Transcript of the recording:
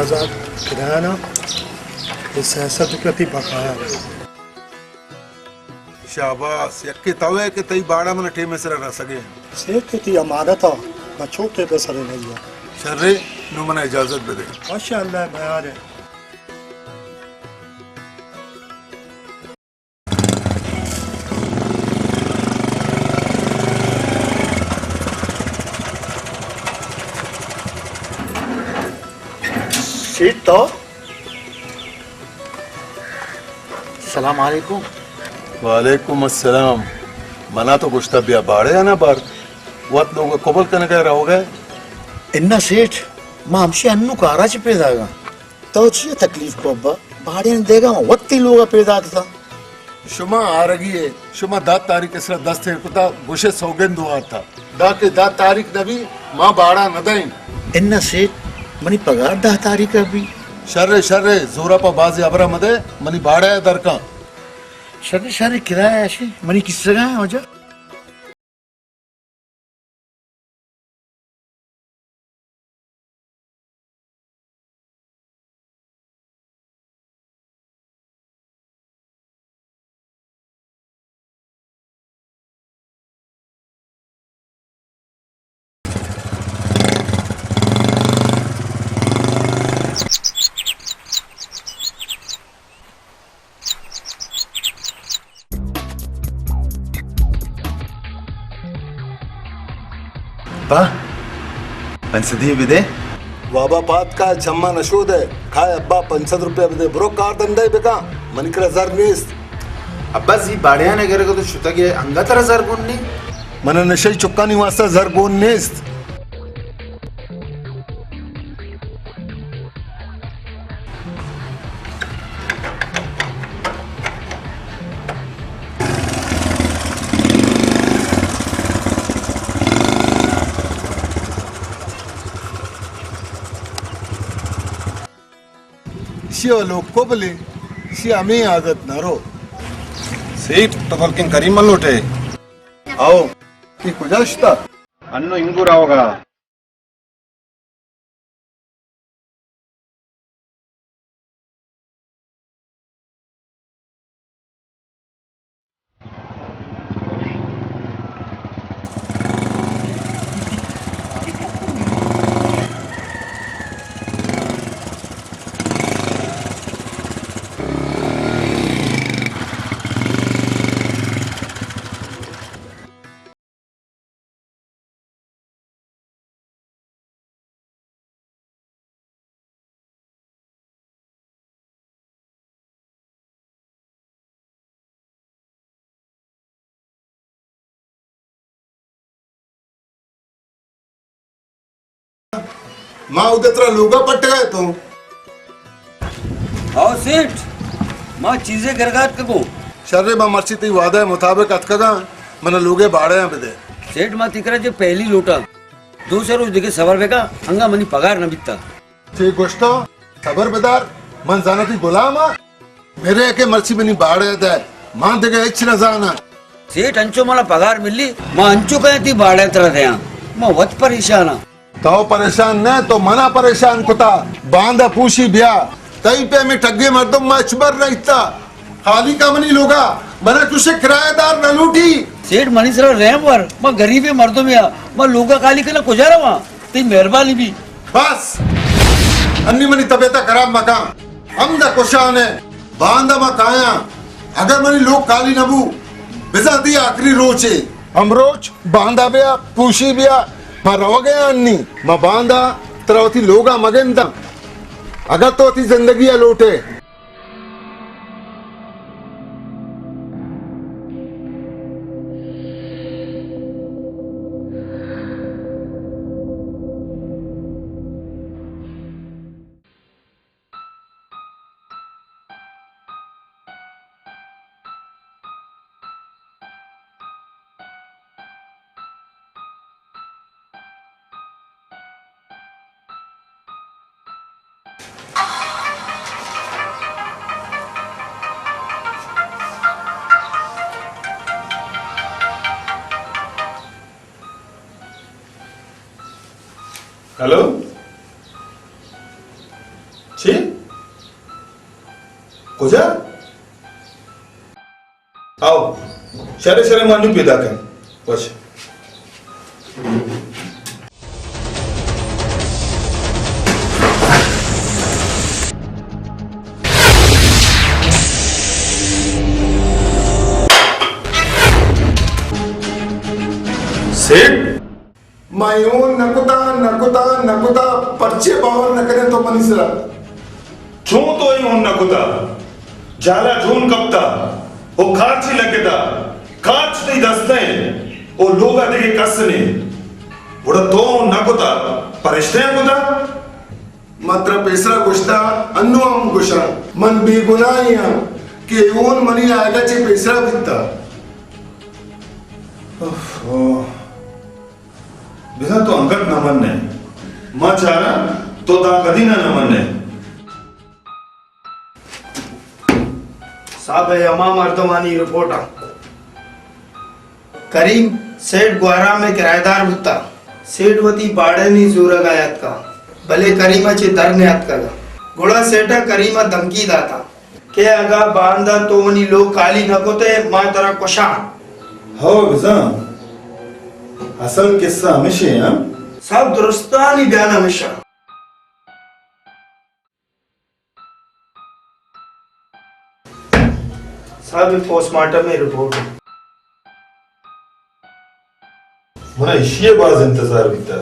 हजार किराया ना, ये 66 रुपया थी बकाया है। शाबाश, यक्के तवे के तई बाड़ा मन ठे में सर रह सके। सेठ की थी अमानत है, मैं छोटे पे सरे नहीं दिया। शर्रे नु मना इजाजत दे दे। माशाअल्लाह बयार है। सेठ तो सलाम अलैकुम। वालेकुम अस्सलाम। मना तो गुश्ता बिया बाड़े है ना बार वत लोग कबल करने का रहोगे। इन्ना सेठ मां हमसे अन्नू कारा च पैदा गा तो चाहिए तकलीफ को अब्बा भाड़े ने देगा वत्ती लोग पैदा था शुमा आ रही है शुमा दात तारीख इसरा 10 थे कुता गुशे सौगंद हुआ था दा के दात तारीख नबी मां बाड़ा न दई। इन्ना सेठ मनी पगार 10 तारीख अभी शर्रे शर्रे जोरा पा बाजी अबरा मदे मनी बाड़ा है दरका शर्रे शर्रे किराया ऐसे मनी किस जगह है वजह पा पंचदी विदे वाबा पात का जम्मा नशूद है खाए अब्बा 500 रुपया बदे ब्रो कार दंडे बेका मनिकर हजार नीस अब्बा जी बाड़िया ने करे को तो शुता के अंगा तरह जर गुन्नी मन नशे चुक्का नहीं वास्ता जर गोन नीस शिव लोग को बोले शी हमें आदत न रो सेठ तो फलकिन करीम लोटे आओ कि कुजाश्ता अन्नो इंगू रावगा माँ उदतरा लोगा पट गए तो आओ सेठ मां चीजें गरगाट को शर्रे माँ मर्ची ती वादा मुताबिक अतकगा मन लोगे बाड़े हैं बदे सेठ मां तिकरा जो पहली लोटा दूसरे रोज देखे सबर बेका हंगा मनी पगार न बिकता ठीक गोश्तो सबर बेदार मन जाना थी गुलाम मेरे के मर्ची बनी बाड़े दे मां देगे इच न जाना सेठ अंचो मला पगार मिली मां अंचो कहती बाड़े तरह दया मां वत परेशान तो परेशान न तो मना परेशान कुता बांधा पूछी बिया तई पे में ठगे मर्दम मैं चबर नहीं था खाली का मनी लोगा बना तुझे किराएदार न लूटी सेठ मनी सर रहम वर मां गरीबे मर्दों में मां लोगा काली कला गुजारा वहां ते मेहरबानी भी बस अन्नी मनी तबीयत खराब मका हम दा कुशान है बांधा मकाया अगर मनी लोग काली नबू बिजा दी आखिरी रोज है हम रोज बांधा बिया पूछी बिया मैं रो गया अन्नी मैं बांधा तरवती लोगा मगेंदा अगर तो ती जिंदगी लौटे हेलो कुजा आओ शरे शरे मानू पैदा कर बस सेठ मायून नकुता नकुता नकुता पर्चे बावर न करे तो मनीसरा छू तो ही हूं नकुता जाला झून कपता वो खाची लगेदा खाच ती दस्ते वो लोग आते कसने बुढ़ा तो नकुता परिश्ते नकुता मात्र पेसरा गोष्टा अन्नो हम गोशा मन बेगुनाहिया के ओन मनी आयगा चे पेसरा बित्ता बिना तो अंगत नमन ने मां चारा तो ता कदी ना नमन ने साहब है अमा मर्दमानी रिपोर्ट आ करीम सेठ ग्वारा में किराएदार बुत्ता सेठ वती बाड़े नी जूरग आयत का भले करीमा चे दर ने आत का घोड़ा सेठा करीमा धमकी दाता के अगा बांदा तो वनी लोग काली नकोते मां तरह कोशान हो बिजा असल किस्सा हमेशा है सब दुरुस्तानी बयान हमेशा साहब पोस्टमार्टम में रिपोर्ट मुना इशिये बाज इंतजार बीता